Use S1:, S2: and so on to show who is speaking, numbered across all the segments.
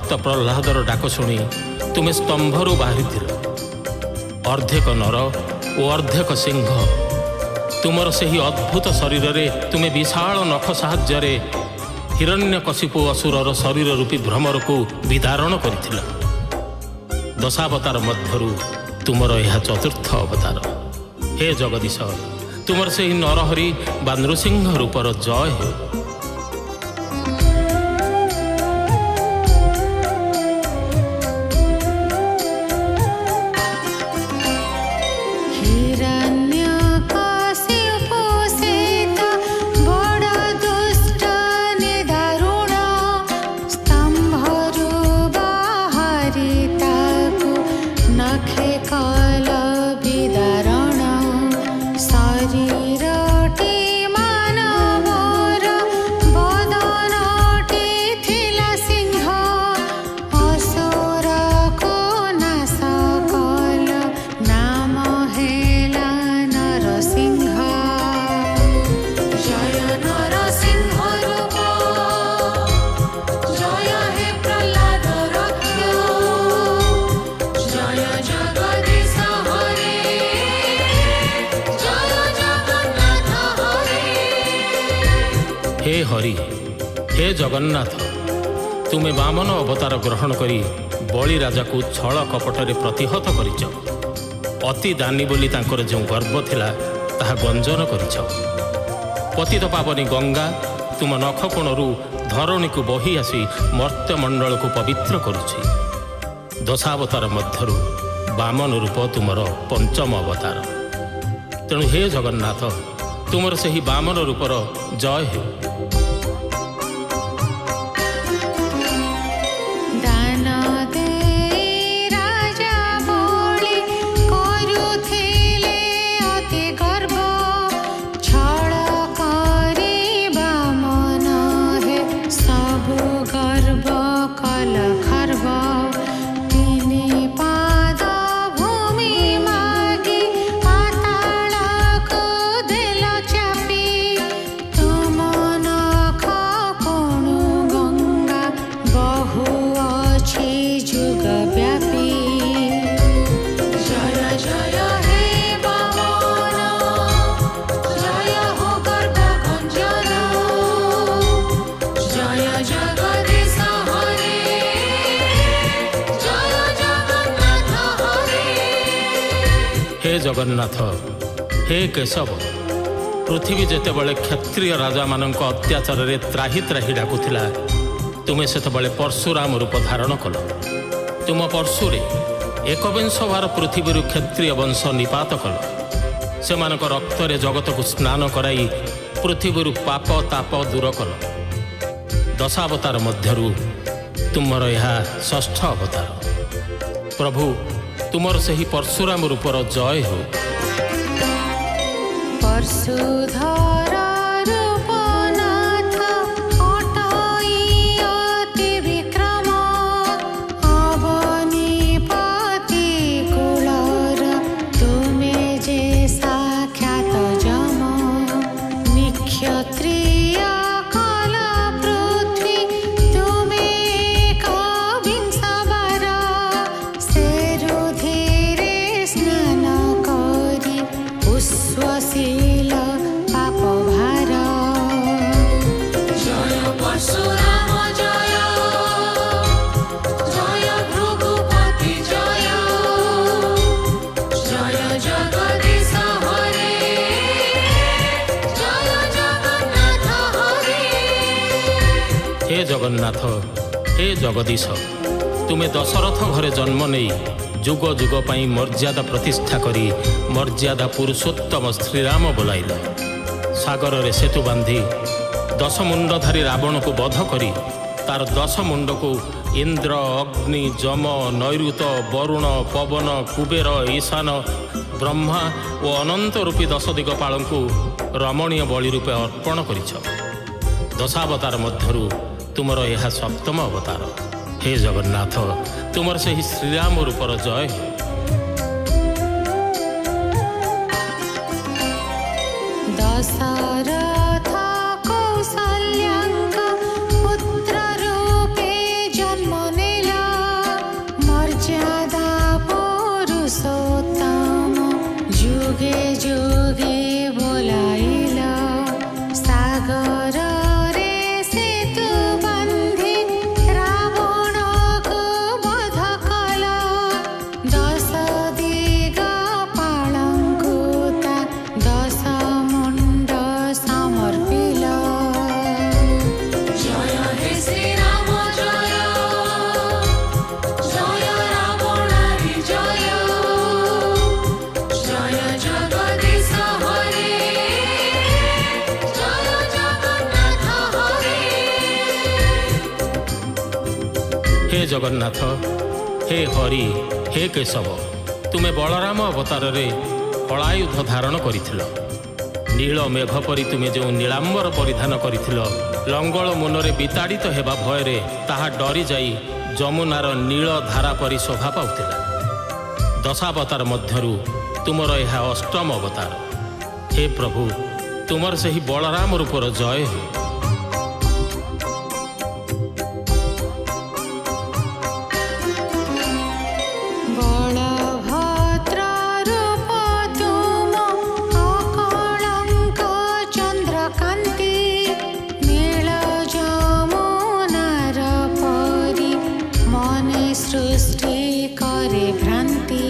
S1: ଭକ୍ତ ପ୍ରହ୍ଲାଦର ଡାକ ଶୁଣି ତୁମେ ସ୍ତମ୍ଭରୁ ବାହାରିଥିଲ। ଅର୍ଦ୍ଧେକ ନର ଓ ଅର୍ଦ୍ଧେକ ସିଂହ। ତୁମର ସେହି ଅଦ୍ଭୁତ ଶରୀରରେ ତୁମେ ବିଶାଳ ନଖ ସାହାଯ୍ୟରେ ହିରଣ୍ୟକଶିପୁ ଅସୁରର ଶରୀର ରୂପୀ ଭ୍ରମରକୁ ବିଦାରଣ କରିଥିଲ। ଦଶାବତାର ମଧ୍ୟରୁ ତୁମର ଏହା ଚତୁର୍ଥ ଅବତାର। ହେ ଜଗଦୀଶ, ତୁମର ସେହି ନରହରି ବା ନୃସିଂହ ରୂପର ଜୟ ହେଉ। हे हरि, हे जगन्नाथ, तुमे वामन अवतार ग्रहण करी बलि राजा को छल कपटरे प्रतिहत करिछ। अति दानी बोली तांकर जो गर्व थिला ताहा गंजन करिछ। पतित पावनी गंगा तुम नख कोणरू धरणी को बही आसी मर्त्यमंडल को पवित्र करुछि। दशावतार मध्यरु वामन रूप तुमर पंचम अवतार। तेणु हे जगन्नाथ, तुमर सही वामन रूपर जय हे। हे जगन्नाथ, हे केशव, पृथ्वी जेतेबेले क्षत्रिय राजा मानक अत्याचार रे त्राही त्राही डाकुथिला, तुमे सेतेबेले परशुराम रूप धारण कल। तुम परशुरे एकविंश बार पृथ्वी क्षत्रिय वंश निपात कल। सेमानक रक्त रे जगत को स्नान कराई पृथ्वी पाप ताप दूर कल। दशावतार मध्यरु तुमर यह षष्ठ अवतार। प्रभु, तुमर सही परशुराम रूपर जय हो।
S2: परशुधर रूपनाथ अटई अति विक्रम, अवनीपति कुलर तुमे जे साक्षात जम। निक्षत्रिय कल पृथ्वी तुमे कविंश बर, सेरुधिरे स्नान करी उस्वशील पाप भार। जय परशुराम जय, जय भृगुपति जय, जय जगदीश हरे, जय जगन्नाथ हरे।
S1: हे जगन्नाथ, हे जगदीश, तुमे दशरथ घरे जन्म नहीं जुग जुग पाई मर्यादा प्रतिष्ठा करी मर्यादा पुरुषोत्तम श्रीराम बोलाइल। सागर रे सेतु बांधी 10 मुंडधारी रावण को वध करी तार 10 मुंड को इंद्र, अग्नि, जम, नैऋत, वरुण, पवन, कुबेर, ईशान, ब्रह्मा और अनंत रूपी 10 दिगपाल को रमणीय बलि रूपे अर्पण करिछ। दशावतार मध्यरु तुमर यह सप्तम अवतार। हे जगन्नाथ, तुमर से ही श्रीराम रूपर जय।
S2: दशरथ कौशल्याङ्क पुत्र रूपे जन्म नेल,
S1: हे जगन्नाथ, हे हरि, हे केशव, तुमे बलराम अवतारे हलायुध धारण कर नील मेघ परी तुमे जो नीलांबर परिधान कर लंगल मुनरे विताड़ित हेबा भयरे ताहा डरी जाई जमुनार नील धारा परी शोभा पाउतिला। दशावतार मध्यरु तुमर यह अष्टम अवतार। हे प्रभु, तुमर सही बलराम रूपर जय हो।
S2: सृष्टि करे भ्रांति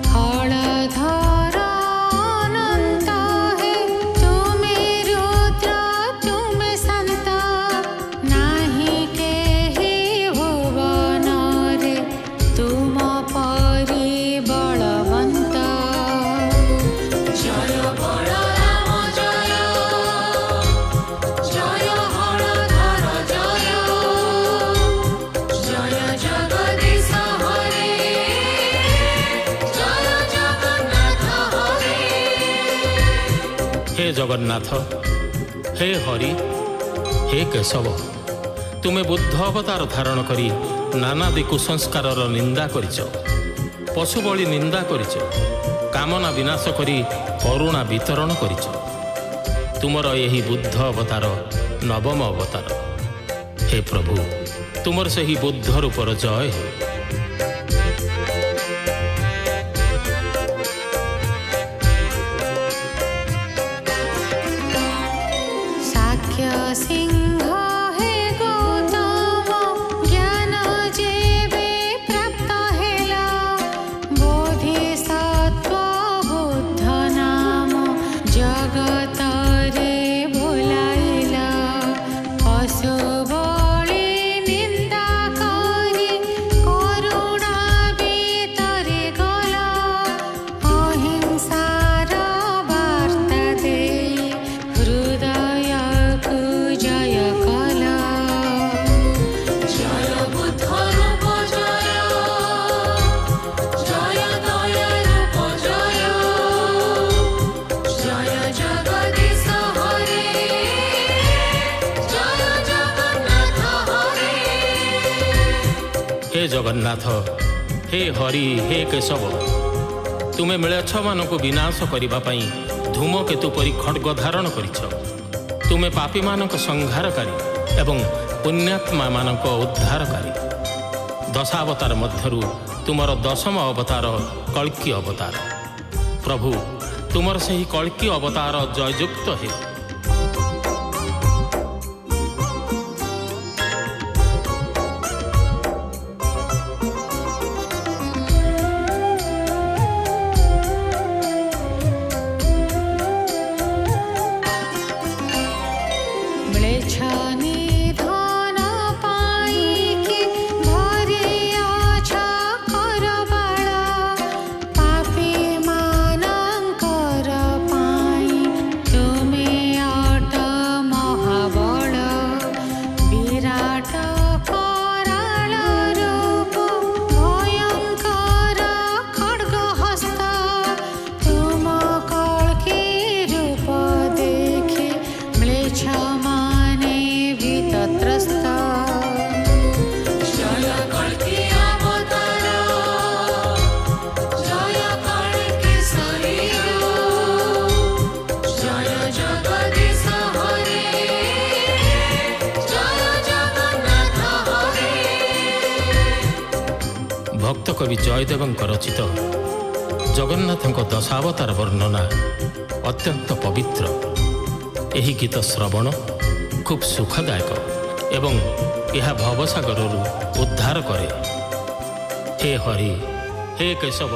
S2: हलधर अनंत हे तुमे रुद्र तुमे संत नाही केहि भुवन रे तुम परि बलवंत। जय बलराम जय, जय हलधर जय, जय जगदीश हरे, जय जगन्नाथ हरे।
S1: हे जगन्नाथ, हे हरि, हे केशव, तुमे बुद्ध अवतार धारण करी नानादि कुसंस्कार निंदा करिच, पशु बलि निंदा करिच, कामना विनाश करी करुणा वितरण करिच। तुमर यही बुद्ध अवतार नवम अवतार। हे प्रभु, तुमर सही बुद्ध रूपर जय हो।
S2: साक्ष्य सिंह हे गौतम ज्ञान जेबे प्राप्त हेला बोधिसत्व बुद्ध नाम जगत रे भुलाइला। पशु बलि निंदा करी करुणा भीतरे गला अहिंसार वार्ता देई हृदय को जय कला। जय बुद्ध रूप जय, जय दया रूप जय, जय जगदीश हरे, जय जगन्नाथ हरे।
S1: हे जगन्नाथ, हे हरि, हे केशव, तुमे मिलेच्छ मानकु विनाश करिबा पई धूमकेतु परी खड्ग धारण करिछ। तुमे पापी मानक संहारकारी एवं पुण्यात्मा मानक उद्धारकारी। दशावतार मध्यरु तुमर दशम अवतार कल्की अवतार। प्रभु, तुमर सही कल्की अवतार जययुक्त हे।
S2: म्लेच्छ निधन पाइके भरियाछ करबाळ पापी मानंकर पाई तुमे अट महाबळ। विराट कराळ रूप भयंकर खड्ग हस्त तुम कल्की रूप देखि म्लेच्छ माने भीतत्रस्त। जय कल्की अवतार, जय कल्की शरीर, जय जगदीश हरे, जय जगन्नाथ हरे।
S1: भक्त कवि जयदेव रचित जगन्नाथ दशावतार वर्णना अत्यंत पवित्र। यही गीत श्रवण खूब सुखदायक एवं यह भवसागर उद्धार करे। हे हरि, हे केशव।